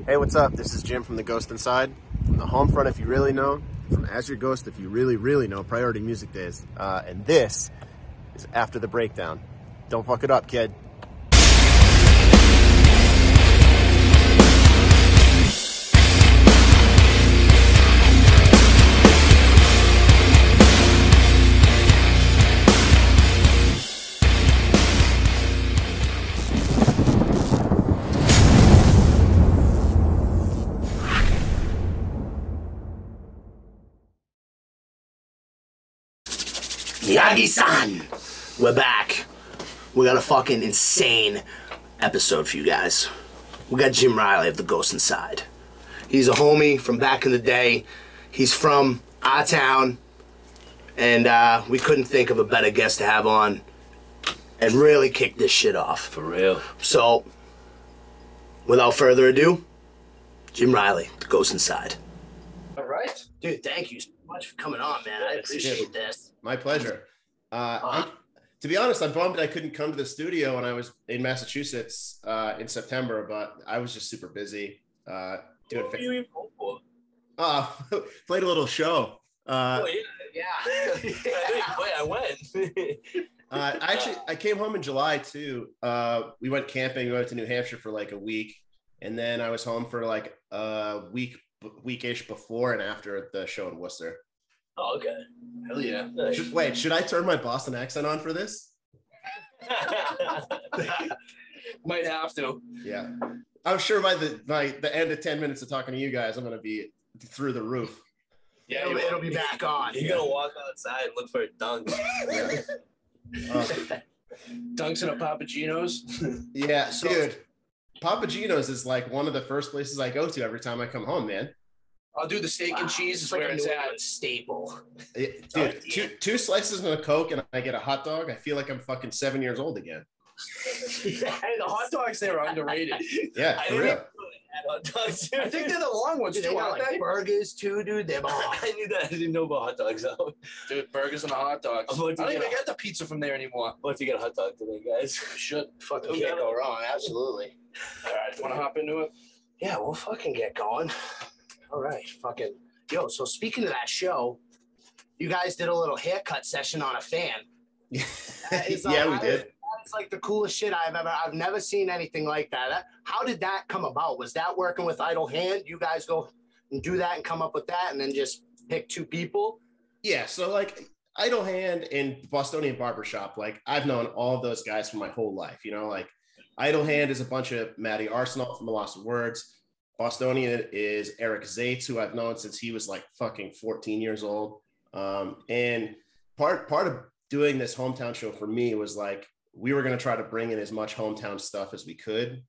Hey, what's up? This is Jim from The Ghost Inside, from The Home Front if you really know, from As Your Ghost if you really, really know, Priority Music Days. And this is After the Breakdown. Don't fuck it up, kid. Miyagi-san! We're back. We got a fucking insane episode for you guys. We got Jim Riley of The Ghost Inside. He's a homie from back in the day. He's from our town. And we couldn't think of a better guest to have on and really kick this shit off. For real. So, without further ado, Jim Riley, The Ghost Inside. All right. Dude, thank you so much for coming on, man. I appreciate this. My pleasure. To be honest, I'm bummed I couldn't come to the studio when I was in Massachusetts in September, but I was just super busy. What were you even home for? Played a little show. Oh, yeah. I went. I came home in July too. We went camping. We went to New Hampshire for like a week, and then I was home for like a weekish before and after the show in Worcester. Oh, okay. Hell yeah. Nice. Should I turn my Boston accent on for this? Might have to. Yeah. I'm sure by the end of 10 minutes of talking to you guys, I'm going to be through the roof. Yeah, it'll be back on. You're going to walk outside and look for a dunk. Yeah. Dunks and a Papagino's? Yeah, dude. Papagino's is like one of the first places I go to every time I come home, man. I'll do the steak and cheese. Is It's like where a it's New at. England staple. Dude, two slices and a Coke and I get a hot dog. I feel like I'm fucking 7 years old again. Hey, the hot dogs there are underrated. Yeah, for real. Hot dogs. I think they're the long ones Dude, too, they got aren't like they? burgers too, dude. They're bomb. I knew that. I didn't know about hot dogs though. Dude, burgers and hot dogs. I don't even get the pizza from there anymore. What if you get a hot dog today, guys? Should. Fucking can't go wrong. Absolutely. All right, want to hop into it? Yeah, we'll fucking get going. All right, fucking. Yo, so speaking of that show, you guys did a little haircut session on a fan. It's like- Yeah, we did. That's like the coolest shit I've never seen anything like that. How did that come about? Was that working with Idle Hand? You guys go and do that and come up with that and then just pick two people? Yeah, so like Idle Hand and Bostonian Barbershop, like I've known all of those guys for my whole life. You know, like Idle Hand is a bunch of Matty Arsenal from The Lost of Words. Bostonian is Eric Zaitz, who I've known since he was like fucking 14 years old. And part of doing this hometown show for me was like, we were going to try to bring in as much hometown stuff as we could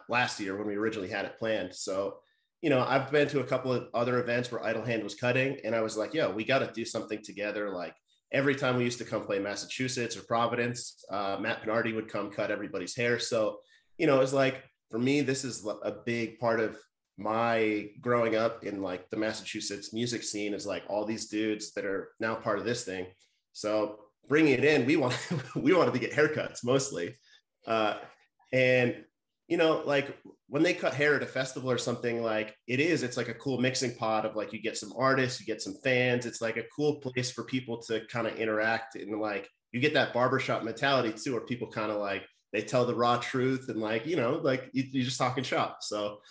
last year when we originally had it planned. So, you know, I've been to a couple of other events where Idle Hand was cutting, and I was like, yo, we got to do something together. Like every time we used to come play Massachusetts or Providence, Matt Pinardi would come cut everybody's hair. So, you know, it's like, for me, this is a big part of my growing up in like the Massachusetts music scene is like all these dudes that are now part of this thing. So bringing it in, we wanted to get haircuts mostly. And, you know, like when they cut hair at a festival or something, like it's like a cool mixing pot of like, you get some artists, you get some fans. It's like a cool place for people to kind of interact, and like, you get that barbershop mentality too, where people kind of like, they tell the raw truth and like, you know, like you're just talking shop. So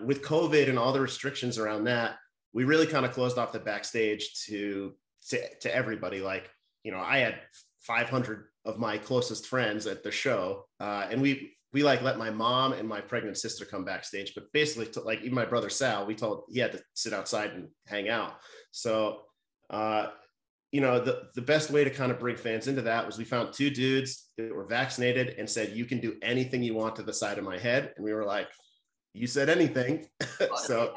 with COVID and all the restrictions around that, we really kind of closed off the backstage to everybody. Like, you know, I had 500 of my closest friends at the show, and we like let my mom and my pregnant sister come backstage, but basically like even my brother Sal, we told he had to sit outside and hang out. So you know, the best way to kind of bring fans into that was we found two dudes that were vaccinated and said, you can do anything you want to the side of my head. And we were like, you said anything. So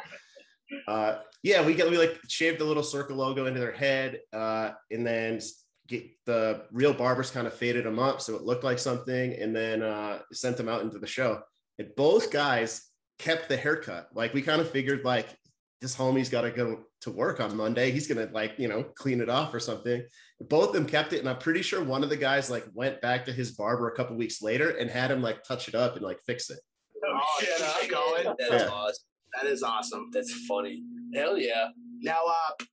yeah, we like shaved the little circle logo into their head, and then get the real barbers kind of faded them up so it looked like something, and then sent them out into the show. And both guys kept the haircut. Like we kind of figured like, this homie's got to go to work on Monday. He's going to like, you know, clean it off or something. Both of them kept it. And I'm pretty sure one of the guys like went back to his barber a couple weeks later and had him like touch it up and like fix it. Shit, going. That's awesome. That is awesome. That's funny. Hell yeah. Now,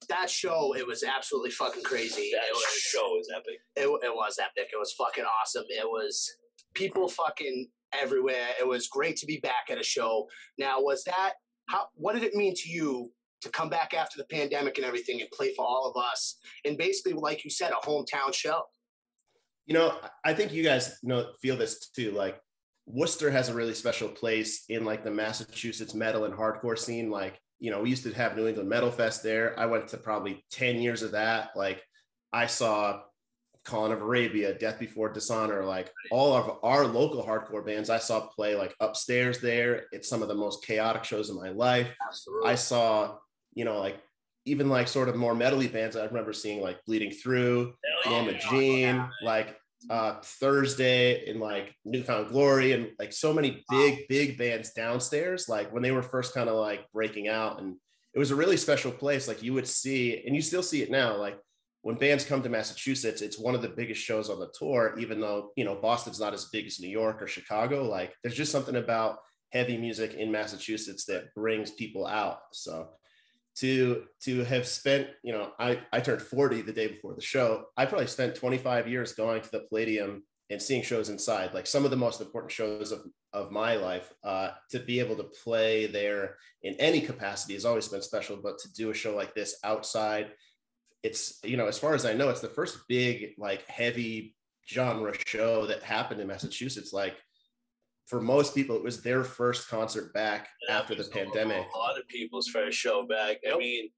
that show, it was absolutely fucking crazy. Show was epic. It was epic. It was fucking awesome. It was people fucking everywhere. It was great to be back at a show. Now, what did it mean to you to come back after the pandemic and everything and play for all of us? And basically, like you said, a hometown show. You know, I think you guys feel this too. Like, Worcester has a really special place in like the Massachusetts metal and hardcore scene. Like, we used to have New England Metal Fest there. I went to probably 10 years of that. Like, I saw Colin of Arabia, Death Before Dishonor, like all of our local hardcore bands I saw play like upstairs there. It's some of the most chaotic shows of my life. Absolutely. I saw, like even like sort of more metal-y bands. I remember seeing like Bleeding Through, Norma Jean, like Thursday in like Newfound Glory, and like so many big bands downstairs, like when they were first kind of like breaking out. And it was a really special place. Like you would see, and you still see it now, like when bands come to Massachusetts, it's one of the biggest shows on the tour, even though, Boston's not as big as New York or Chicago. Like there's just something about heavy music in Massachusetts that brings people out. So to have spent, I turned 40 the day before the show. I probably spent 25 years going to the Palladium and seeing shows inside, like some of the most important shows of my life. To be able to play there in any capacity has always been special, but to do a show like this outside, it's, as far as I know, it's the first big, like heavy genre show that happened in Massachusetts. Like for most people, it was their first concert back after the pandemic. A lot of people's first show back. Yep. I mean,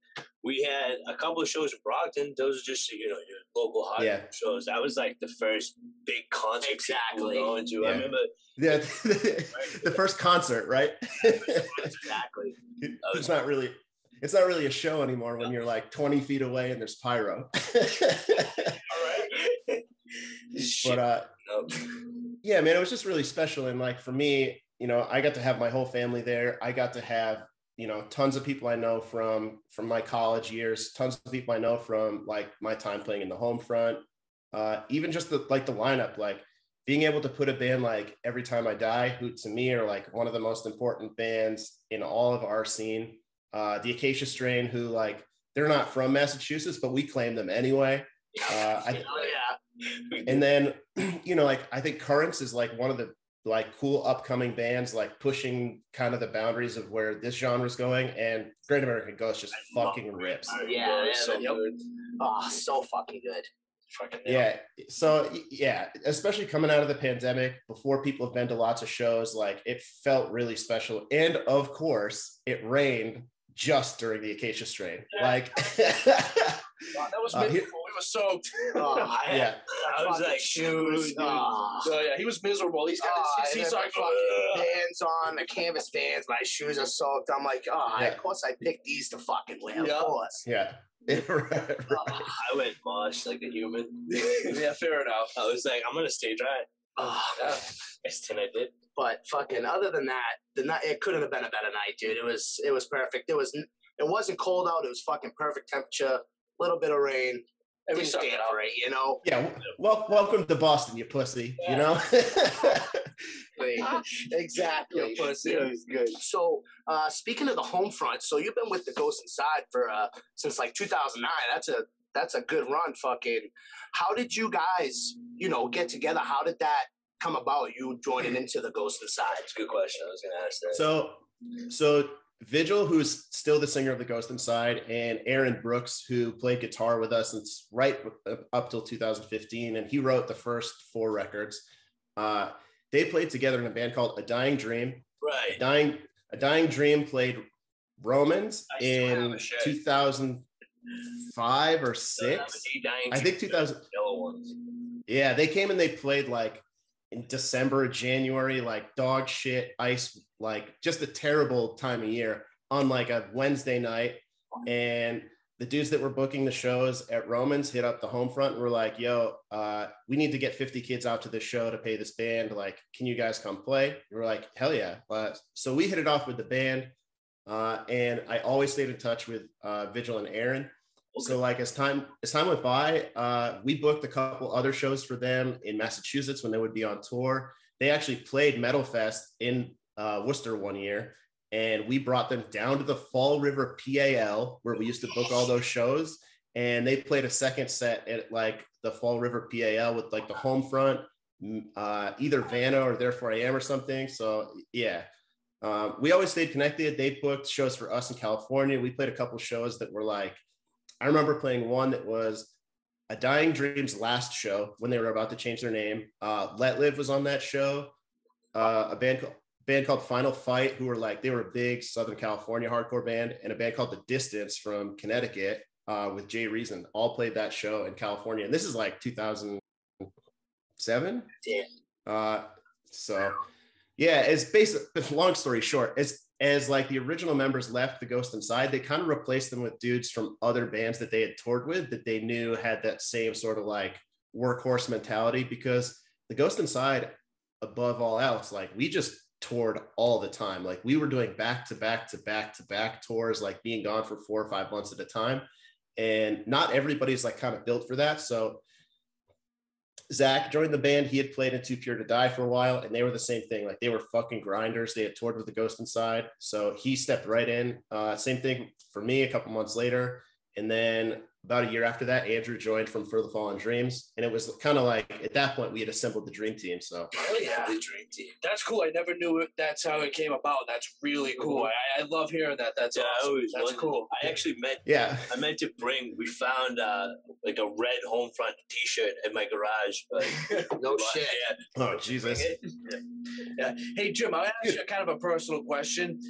we had a couple of shows in Brockton. Those are just, your local hot shows. That was like the first big concert exactly going to. Yeah. I remember. Yeah, the first concert, right? Exactly. It's not really a show anymore when you're like 20 feet away and there's pyro. But yeah, man, it was just really special. And like for me, I got to have my whole family there. I got to have, tons of people I know from my college years, tons of people I know from like my time playing in the home front. Even just the lineup, like being able to put a band like Every Time I Die, who to me are like one of the most important bands in all of our scene. The Acacia Strain, who like they're not from Massachusetts, but we claim them anyway. And then, like I think Currents is like one of the like cool upcoming bands, like pushing kind of the boundaries of where this genre is going. And Great American Ghost just fucking rips. Yeah, so good. Oh, so fucking good. Yeah. So yeah, especially coming out of the pandemic, before people have been to lots of shows, like it felt really special. And of course, it rained just during the Acacia Strain. Yeah. Like that was miserable. We were soaked. Yeah. I was like, shoes. So yeah, he was miserable. He's got his like Vans on, the canvas Vans. My shoes are soaked. I'm like, of course I picked these to fucking wear. Of course. Yeah. Right. I went mosh like a human. Yeah, fair enough. I was like, I'm gonna stay dry. Yeah. I did. But fucking other than that, the night, it couldn't have been a better night, dude. It was perfect. It wasn't cold out. It was fucking perfect temperature. Little bit of rain. Every Sunday, right? Yeah. Welcome to Boston, you pussy. Yeah. Exactly. You pussy. It was good. So, speaking of the home front, so you've been with the Ghost Inside for since like 2009. That's a good run. Fucking. How did you guys, get together? How did that come about? You joining into the Ghost Inside? That's a good question. I was going to ask that. So Vigil, who's still the singer of the Ghost Inside, and Aaron Brooks, who played guitar with us since right up till 2015, and he wrote the first 4 records. They played together in a band called A Dying Dream. Right. A Dying Dream played Romans in 2005 or 6. I think 2000. Yellow ones. Yeah, they came and they played like in December, January, like dog shit, ice, like just a terrible time of year on like a Wednesday night. And the dudes that were booking the shows at Romans hit up the home front and were like, yo, we need to get 50 kids out to this show to pay this band. Like, can you guys come play? And we're like, hell yeah. So we hit it off with the band. And I always stayed in touch with Vigil and Aaron. Okay. So like as time went by, we booked a couple other shows for them in Massachusetts when they would be on tour. They actually played Metal Fest in Worcester one year, and we brought them down to the Fall River PAL where we used to book all those shows. And they played a second set at like the Fall River PAL with like the home front, either Vanna or Therefore I Am or something. So yeah, we always stayed connected. They booked shows for us in California. We played a couple shows that were like, I remember playing one that was a Dying Dreams last show when they were about to change their name. Let Live was on that show. A band called Final Fight, who were like, they were a big Southern California hardcore band, and a band called The Distance from Connecticut with Jay Reason, all played that show in California. And this is like 2007. Yeah. So yeah, it's basically, long story short, as like the original members left the Ghost Inside, they kind of replaced them with dudes from other bands that they had toured with that they knew had that same sort of like workhorse mentality, because the Ghost Inside, above all else, like we just toured all the time. Like we were doing back to back tours, like being gone for 4 or 5 months at a time. And not everybody's like kind of built for that. So Zach joined the band. He had played in Too Pure to Die for a while, and they were the same thing. Like they were fucking grinders. They had toured with the Ghost Inside. So he stepped right in. Same thing for me a couple months later. And then about a year after that, Andrew joined from For the Fallen Dreams. And it was kind of like, at that point, we had assembled the dream team. So yeah, the dream team. That's cool. I never knew that's how it came about. That's really cool. I love hearing that. That's awesome. That's cool. I actually meant, I meant to bring, we found like a red home front t-shirt in my garage. But, no shit. Yeah. Oh, Jesus. Yeah. Hey, Jim, I'll ask you kind of a personal question.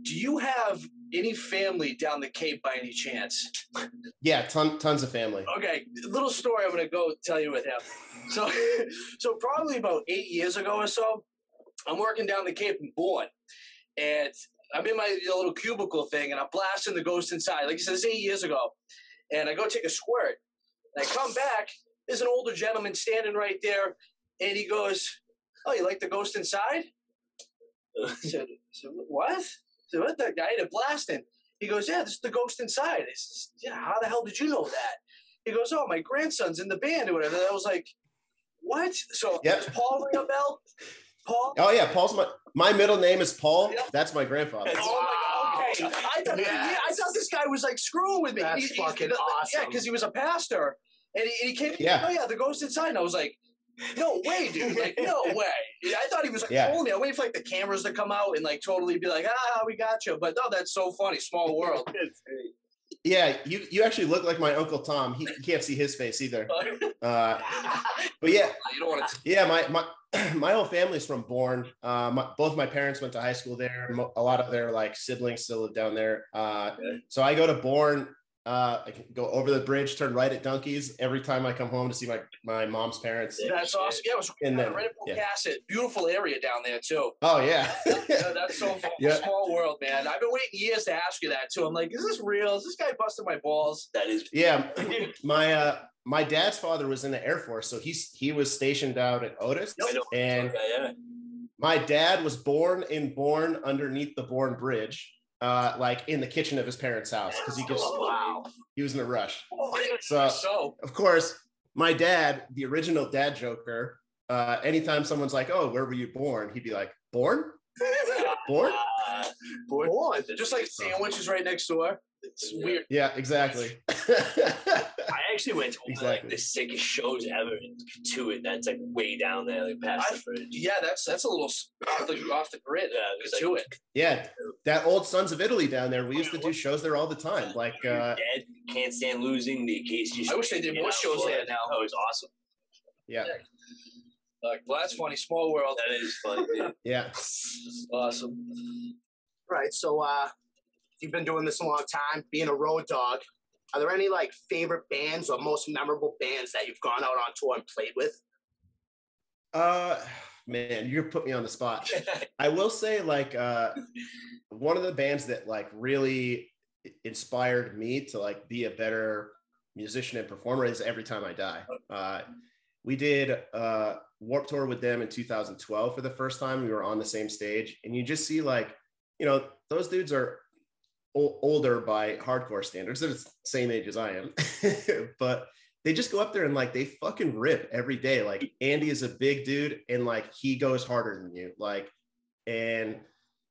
Do you have any family down the Cape by any chance? Yeah, tons of family. Okay, little story I'm gonna go tell you with him. So probably about 8 years ago or so, I'm working down the Cape in Bourne, and I'm in my little cubicle thing, and I'm blasting the Ghost Inside. Like you said, it's 8 years ago, and I go take a squirt, and I come back. There's an older gentleman standing right there, and he goes, "Oh, you like the Ghost Inside?" I said, what? So what, the guy that blasting? He goes, yeah, this is the Ghost Inside. I said, yeah, how the hell did you know that? He goes, oh, my grandson's in the band or whatever. I was like, what? So does Paul ring a bell? Paul? Oh yeah, Paul's my middle name is Paul. Yep. That's my grandfather. Oh my God, okay. I thought this guy was like screwing with me. That's fucking awesome. Yeah, because he was a pastor. And he came, oh yeah, the Ghost Inside. And I was like, no way, dude. Like, no way. I thought he was like trolling me. I waited for like the cameras to come out and like totally be like, we got you. But no, that's so funny. Small world. Yeah, you actually look like my Uncle Tom. He can't see his face either. But yeah, you don't want to. Yeah, my whole family's from Bourne. Both my parents went to high school there. A lot of their like siblings still live down there. So I go to Bourne. I can go over the bridge, turn right at Dunkies every time I come home to see my mom's parents. That's awesome. Yeah, it was right at Pocasset. Beautiful area down there too. Oh yeah. Yeah, that's so fun. Yeah. Small world, man. I've been waiting years to ask you that too. I'm like, is this real? Is this guy busting my balls? That is. Yeah. My dad's father was in the Air Force, so he was stationed out at Otis, and my dad was born in Bourne underneath the Bourne Bridge. Like in the kitchen of his parents' house, because he was in a rush. So of course, my dad, the original dad joker, anytime someone's like, "Oh, where were you born?" he'd be like, "Born? Born? Born?" Just like sandwiches right next door. It's weird. Yeah, exactly. I actually went to like the sickest shows ever to it. That's like way down there, like past the bridge. Yeah, that's a little off the grid. To it. Yeah, that old Sons of Italy down there. We used to do shows there all the time. Like Dad Can't Stand Losing. The Casey. I wish they did more shows there now. Oh, it's awesome. Yeah. Well, that's funny. Small world. That is fun. Dude. Yeah. Awesome. Right. So, you've been doing this a long time, being a road dog. Are there any like favorite bands or most memorable bands that you've gone out on tour and played with? Man, you put me on the spot. I will say like one of the bands that like really inspired me to like be a better musician and performer is Every Time I Die. We did Warped Tour with them in 2012 for the first time. We were on the same stage, and you just see like, those dudes are older by hardcore standards. They're the same age as I am, but they just go up there and like they fucking rip every day. Like Andy is a big dude, and like he goes harder than you. Like And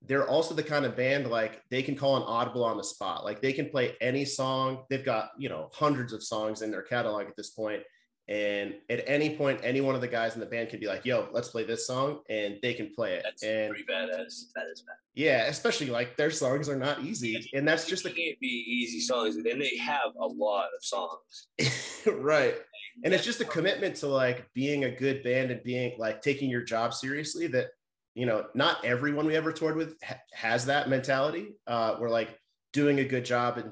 they're also the kind of band, like they can call an audible on the spot. Like they can play any song. They've got, you know, hundreds of songs in their catalog at this point. And at any point, any one of the guys in the band can be like, yo, let's play this song, and they can play it. That's and pretty badass. That is bad. Yeah, especially like their songs are not easy. And that's just can't be easy songs. And they have a lot of songs. Right. And it's just a commitment to like being a good band and being like taking your job seriously that, you know, not everyone we ever toured with has that mentality. We're like doing a good job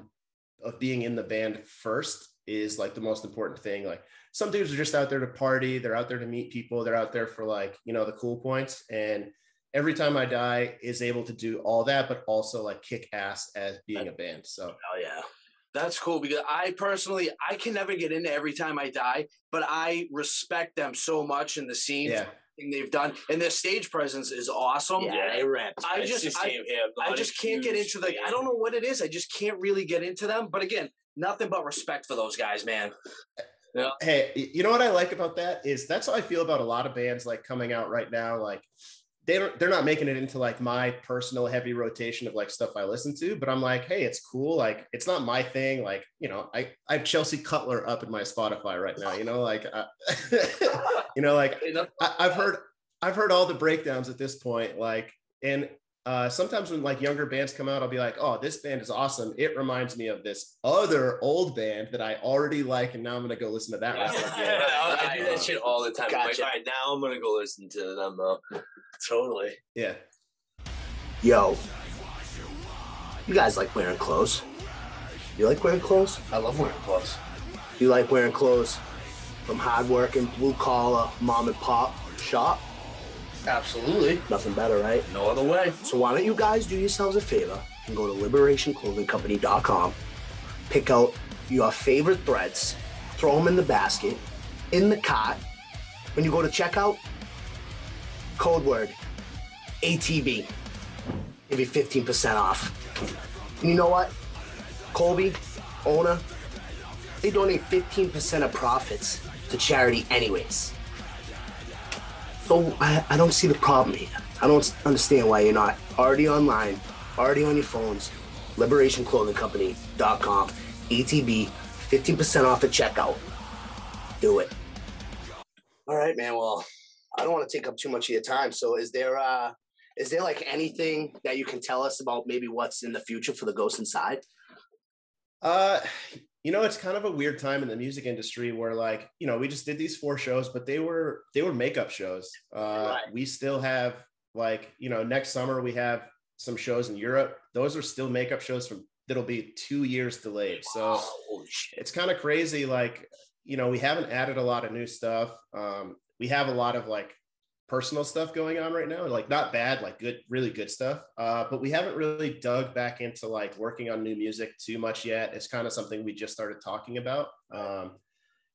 of being in the band first is like the most important thing. Like some dudes are just out there to party. They're out there to meet people. They're out there for like, you know, the cool points. And Every Time I Die is able to do all that, but also like kick ass as being a band. So, oh yeah, that's cool, because I can never get into Every Time I Die, but I respect them so much in the scene. Yeah. They've done, and their stage presence is awesome. Yeah, they rap. I just can't get into the. I don't know what it is. I just can't really get into them. But again, nothing but respect for those guys, man. Yeah. Hey, you know what I like about that is that's how I feel about a lot of bands like coming out right now. Like they're not making it into like my personal heavy rotation of like stuff I listen to, but I'm like, hey, it's cool. Like it's not my thing. Like, you know, I have Chelsea Cutler up in my Spotify right now, you know, like, you know, like I've heard all the breakdowns at this point. Like, and sometimes when like younger bands come out, I'll be like, oh, this band is awesome. It reminds me of this other old band that I already like. And now I'm going to go listen to that. I do that shit all the time. Gotcha. Like, all right, now I'm going to go listen to them though. Totally. Yeah. Yo, you guys like wearing clothes? You like wearing clothes? I love wearing clothes. You like wearing clothes from hardworking, blue-collar, mom-and-pop shop? Absolutely. Nothing better, right? No other way. So why don't you guys do yourselves a favor and go to liberationclothingcompany.com, pick out your favorite threads, throw them in the basket, in the cart. When you go to checkout, code word ATB. Give you 15% off. And you know what? Colby, owner, they donate 15% of profits to charity anyways. So I don't see the problem here. I don't understand why you're not already online, already on your phones. LiberationClothingCompany.com. ATB, 15% off at checkout. Do it. All right, man. Well, I don't want to take up too much of your time. So is there like anything that you can tell us about maybe what's in the future for the Ghost Inside? You know, it's kind of a weird time in the music industry where like, you know, we just did these 4 shows, but they were makeup shows. Right. We still have like, you know, next summer we have some shows in Europe. Those are still makeup shows that'll be 2 years delayed. So it's kind of crazy. Like, you know, we haven't added a lot of new stuff. We have a lot of like personal stuff going on right now, like not bad, like good, really good stuff. But we haven't really dug back into like working on new music too much yet. It's kind of something we just started talking about.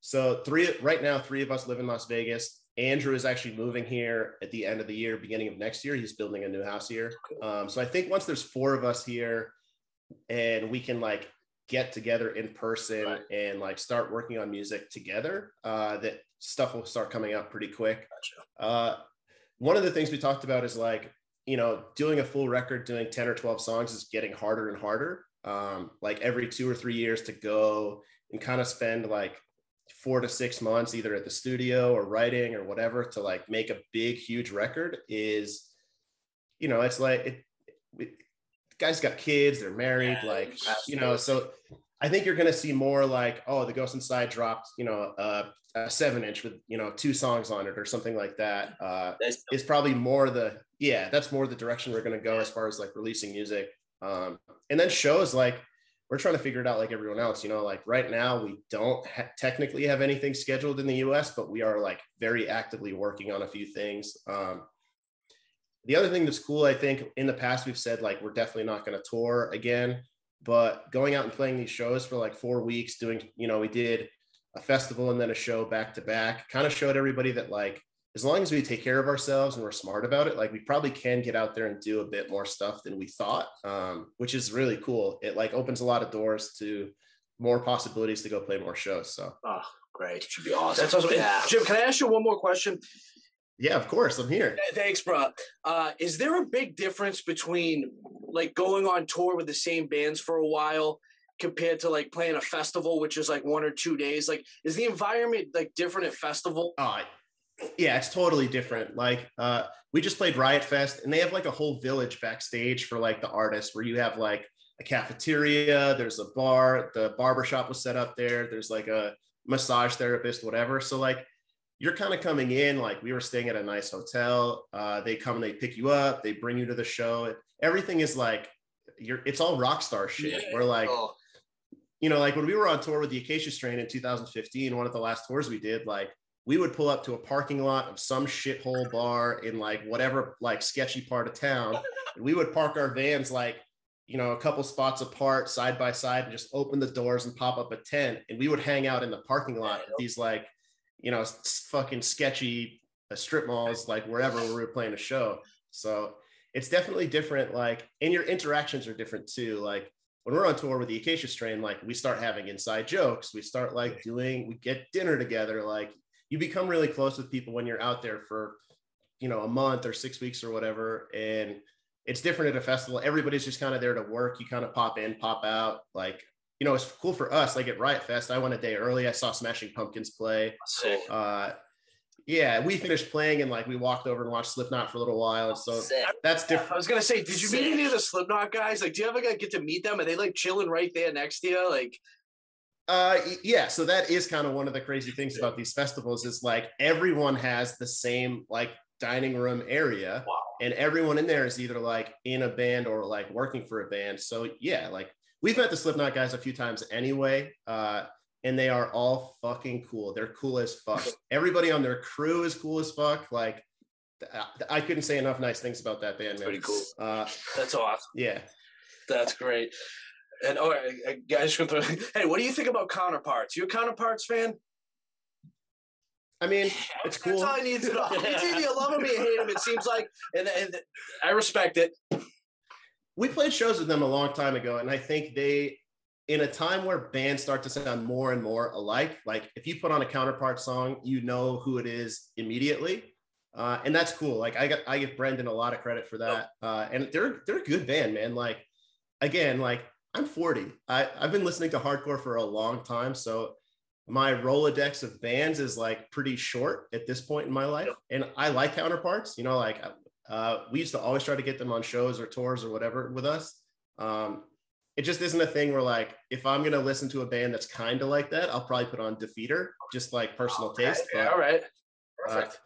So right now, 3 of us live in Las Vegas. Andrew is actually moving here at the end of the year, beginning of next year. He's building a new house here. So I think once there's 4 of us here and we can like get together in person and like start working on music together, that stuff will start coming out pretty quick. Gotcha. One of the things we talked about is like, you know, doing a full record, doing 10 or 12 songs is getting harder and harder. Like every 2 or 3 years to go and kind of spend like 4 to 6 months either at the studio or writing or whatever to like make a big, huge record is, you know, it's like guys got kids, they're married, like, absolutely. You know, so I think you're going to see more like, oh, the Ghost Inside dropped, you know, a 7-inch with, you know, 2 songs on it or something like that. Is probably more that's more the direction we're going to go as far as like releasing music. And then shows, like we're trying to figure it out like everyone else, you know, like right now we don't technically have anything scheduled in the US, but we are like very actively working on a few things. The other thing that's cool, I think in the past we've said like, we're definitely not going to tour again, but going out and playing these shows for like 4 weeks doing, you know, we did a festival and then a show back to back, kind of showed everybody that like, as long as we take care of ourselves and we're smart about it, like we probably can get out there and do a bit more stuff than we thought, which is really cool. It like opens a lot of doors to more possibilities to go play more shows. So, oh, great. Should be awesome. That's awesome. Yeah. Jim, can I ask you one more question? Yeah, of course. I'm here. Thanks, bro. Is there a big difference between like going on tour with the same bands for a while compared to like playing a festival, which is like 1 or 2 days? Like, is the environment like different at festival? Yeah, it's totally different. Like, we just played Riot Fest, and they have like a whole village backstage for like the artists, where you have like a cafeteria, there's a bar, the barbershop was set up there, there's like a massage therapist, whatever. So like, you're kind of coming in, like we were staying at a nice hotel. They come and they pick you up, they bring you to the show. Everything is like, it's all rock star shit. We're like, you know, like when we were on tour with the Acacia Strain in 2015, one of the last tours we did, like we would pull up to a parking lot of some shithole bar in like whatever like sketchy part of town. And we would park our vans like, you know, a couple spots apart, side by side, and just open the doors and pop up a tent. And we would hang out in the parking lot of these like, you know, fucking sketchy strip malls, like wherever we were playing a show. So it's definitely different. Like, and your interactions are different too. Like when we're on tour with the Acacia Strain, like we start having inside jokes. We start like we get dinner together. Like you become really close with people when you're out there for, you know, a month or 6 weeks or whatever. And it's different at a festival. Everybody's just kind of there to work. You kind of pop in, pop out. Like, you know, it's cool for us. Like at Riot Fest, I went a day early. I saw Smashing Pumpkins play. Sick. Yeah, we finished playing and like we walked over and watched Slipknot for a little while. And so that's different. I was gonna say, did you meet any of the Slipknot guys? Like, do you ever get to meet them? Are they like chilling right there next to you? Like, yeah. So that is kind of one of the crazy things about these festivals is like everyone has the same like dining room area. Wow. And everyone in there is either like in a band or like working for a band. So yeah, like we've met the Slipknot guys a few times anyway. And they are all fucking cool. They're cool as fuck. Everybody on their crew is cool as fuck. Like I couldn't say enough nice things about that band, man. Pretty cool. that's awesome. Yeah. That's great. And guys, hey, what do you think about Counterparts? You a Counterparts fan? I mean, it's cool. That's all I need to know. It's either you love him or you hate him, it seems like. And I respect it. We played shows with them a long time ago, and I think they, in a time where bands start to sound more and more alike, like if you put on a Counterpart song, you know who it is immediately. And that's cool. Like I give Brendan a lot of credit for that. And they're a good band, man. Like, again, like I'm 40. I've been listening to hardcore for a long time. So my Rolodex of bands is like pretty short at this point in my life. And I like Counterparts, you know, like we used to always try to get them on shows or tours or whatever with us. It just isn't a thing where like, if I'm going to listen to a band that's kind of like that, I'll probably put on Defeater, just like personal taste. Yeah, all right. Perfect.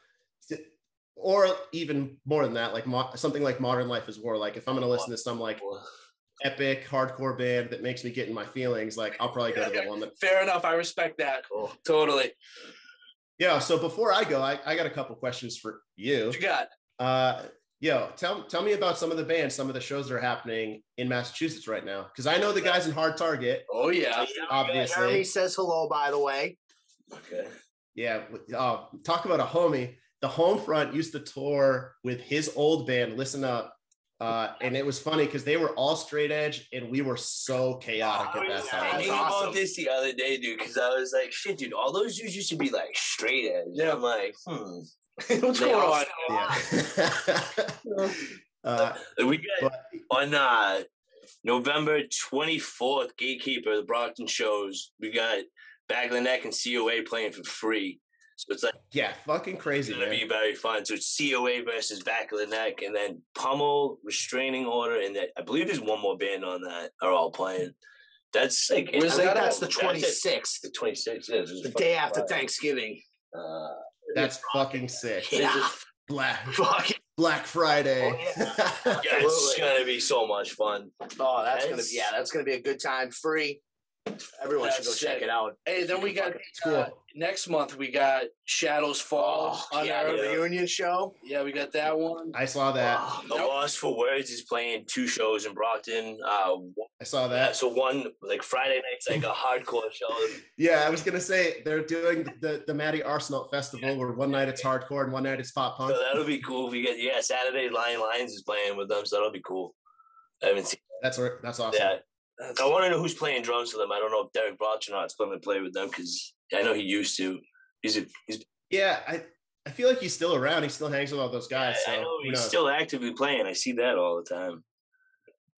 Or even more than that, like something like Modern Life is War. Like if I'm going to listen to some like epic hardcore band that makes me get in my feelings, like I'll probably go to the one that. Fair enough. I respect that. Cool. Totally. Yeah. So before I go, I got a couple questions for you. What you got? Tell me about some of the bands, some of the shows that are happening in Massachusetts right now. Because I know the guys in Hard Target. Oh yeah, obviously. Jeremy says hello, by the way. Okay. Yeah. Talk about a homie. The Homefront used to tour with his old band, Listen Up. And it was funny because they were all straight edge and we were so chaotic at that time. I think about this the other day, dude, because I was like, shit, dude, all those dudes used to be like straight edge. Yeah. I'm like, what's going on? Yeah. We got on November 24th, Gatekeeper, the Brockton shows, we got Back of the Neck and COA playing for free. So it's like, yeah, fucking crazy. It's gonna be very fun. So it's COA versus Back of the Neck, and then Pummel, Restraining Order, and I believe there's one more band on that are all playing. That's like, that's the 26th. The 26th, yeah, the day after Thanksgiving. That's fucking sick. Yeah. Black Friday. Oh, yeah. Yeah, it's gonna be so much fun. Oh, that's gonna be a good time. Free. Everyone should go check it out. Hey, then we got next month we got Shadows Fall on our reunion show. Yeah, we got that one. I saw that. The Lost for Words is playing 2 shows in Brockton. I saw that. So one like Friday night's like a hardcore show. Yeah, I was gonna say they're doing the Matty Arsenal Festival where one night it's hardcore and one night it's pop punk. So that'll be cool. If we get Saturday Lion Lions is playing with them, so that'll be cool. I haven't seen. That's awesome. Yeah. I want to know who's playing drums for them. I don't know if Derek Broughton's going to play with them because I know he used to. I feel like he's still around. He still hangs with all those guys. I so know he's still actively playing. I see that all the time.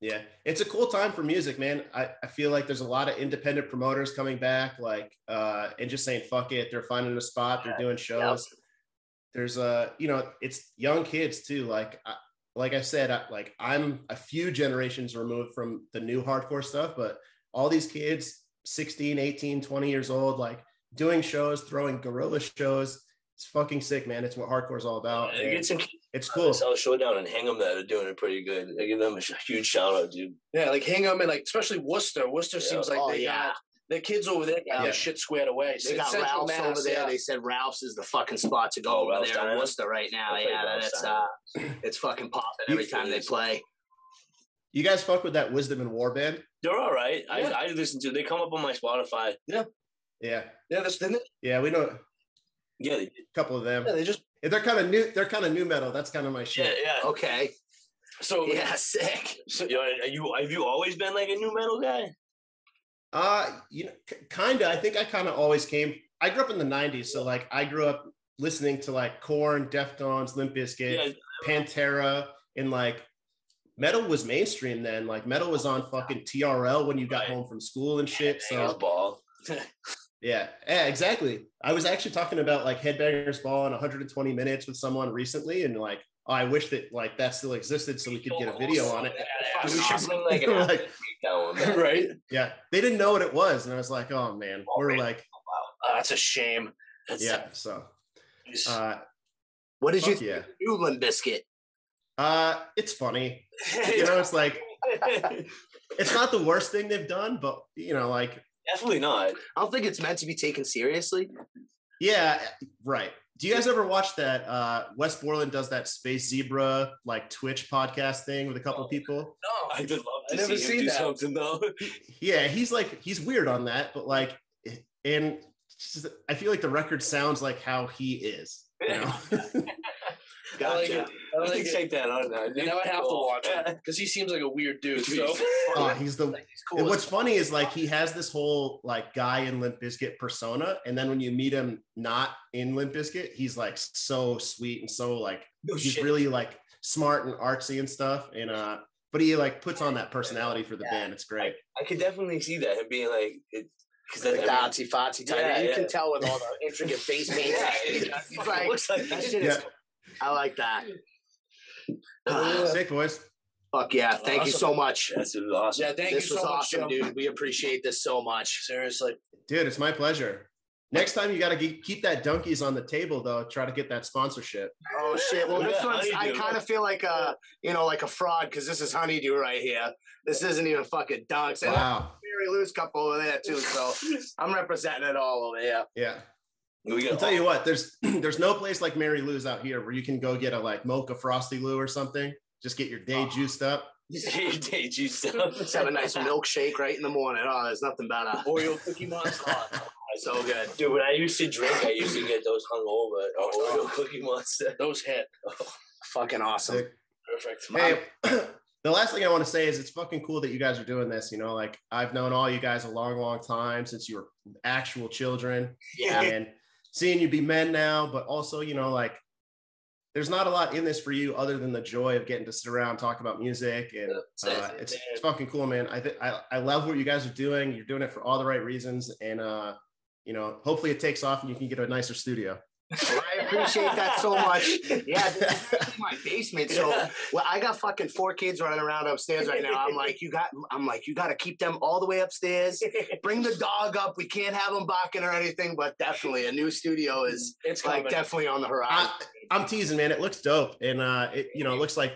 Yeah, it's a cool time for music, man. I feel like there's a lot of independent promoters coming back, like and just saying fuck it. They're finding a spot. They're doing shows. Yep. There's it's young kids too. Like I said, I'm a few generations removed from the new hardcore stuff, but all these kids, 16, 18, 20 years old, like doing shows, throwing guerrilla shows. It's fucking sick, man. It's what hardcore is all about. It's cool. South Showdown and Hingham that are doing it pretty good. I give them a huge shout out, dude. Yeah, like Hingham and like especially Worcester. Worcester seems like they got the kids over there got shit squared away. They got Ralph's over there. Yeah. They said Ralph's is the fucking spot to go over there in Worcester right now. It's fucking popping every time they play. You guys fuck with that Wisdom and War band? They're all right. Yeah. I listen to. They come up on my Spotify. Yeah. Yeah, we know. Yeah, a couple of them. Yeah, they're kind of new. They're kind of new metal. That's kind of my shit. Yeah. Okay. So sick. So have you always been like a new metal guy? Kind of. I think I kind of always came. I grew up in the '90s, so like I grew up listening to like Korn, Deftones, Limp Bizkit, Pantera, and like metal was mainstream then. Like metal was on fucking TRL when you got home from school and shit. So ball. Yeah, exactly. I was actually talking about like Headbangers Ball in 120 minutes with someone recently, and like, I wish that like that still existed so we could get a video on it. We should bring like an right? Yeah, they didn't know what it was, and I was like, oh man, we're like, that's a shame. So, what did you think of Limp Bizkit? It's funny. It's like it's not the worst thing they've done, but like. Definitely not. I don't think it's meant to be taken seriously. Yeah, right. Do you guys ever watch that? Wes Borland does that Space Zebra like Twitch podcast thing with a couple of people. No, I'd love to see him do something though. He's weird on that, but like, and I feel like the record sounds like how he is. Gotcha. I like take that on now. Now I have to watch him because he seems like a weird dude. So he's the. Cool. What's funny is like he has this whole like guy in Limp Bizkit persona, and then when you meet him not in Limp Bizkit, he's like so sweet and so like he's really like smart and artsy and stuff. And but he like puts on that personality for the band. It's great. I could definitely see that him being like. Because the Nazi Fazi type. You can tell with all the intricate face paint. It looks like that shit is. I like that. Sick, boys. Fuck yeah. Thank you so much. This was awesome. Yeah, thank you so much. This was awesome, dude. We appreciate this so much. Seriously. Dude, it's my pleasure. Next time you got to keep that Donkeys on the table, though. Try to get that sponsorship. Oh, shit. Well, this one's, I kind of feel like like a fraud because this is Honeydew right here. This isn't even fucking Dunks. Wow. Mary Lou's cup over there, too. So I'm representing it all over here. Yeah. I'll tell you what, there's no place like Mary Lou's out here where you can go get a like mocha frosty Lou or something. Just get your day juiced up. Just get your day juiced up. Just have a nice milkshake right in the morning. Oh, there's nothing better. Oreo Cookie Monster. So good. Dude, when I used to drink, I used to get those hungover Oreo Cookie Monster. Those hit. Fucking awesome. Sick. Perfect. Hey, the last thing I want to say is it's fucking cool that you guys are doing this. Like I've known all you guys a long, long time since you were actual children. Yeah. And seeing you be men now, but also, like there's not a lot in this for you other than the joy of getting to sit around, talk about music. And it's fucking cool, man. I love what you guys are doing. You're doing it for all the right reasons. And, hopefully it takes off and you can get a nicer studio. Well, I appreciate that so much. Yeah, this is my basement. So I got fucking 4 kids running around upstairs right now. I'm like, you got to keep them all the way upstairs. Bring the dog up. We can't have them barking or anything, but definitely a new studio is definitely on the horizon. I'm teasing, man. It looks dope, and it looks like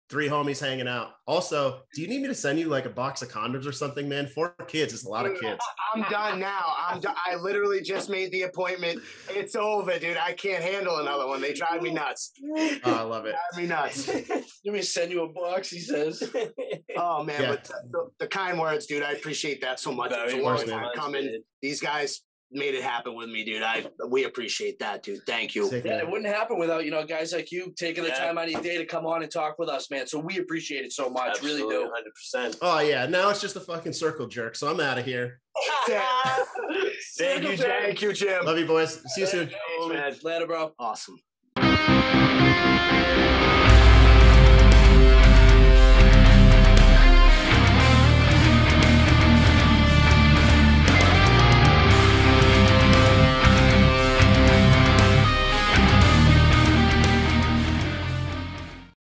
3 homies hanging out. Also, do you need me to send you like a box of condoms or something, man? 4 kids is a lot of kids. I'm done now. I literally just made the appointment. It's over, dude. I can't handle another one. They drive me nuts. Oh, I love it. Drive me nuts. Let me send you a box, he says. Oh, man. Yeah. But the kind words, dude, I appreciate that so much. It's a long time coming. These guys made it happen with me, dude. We appreciate that, dude. Thank you. Yeah, it wouldn't happen without guys like you taking the time out of your day to come on and talk with us, man. So we appreciate it so much. Absolutely, really do. 100%. Oh yeah, now it's just a fucking circle jerk. So I'm out of here. Thank you, Jim. Love you, boys. See you soon. Thanks, man. Later, bro. Awesome. Bye.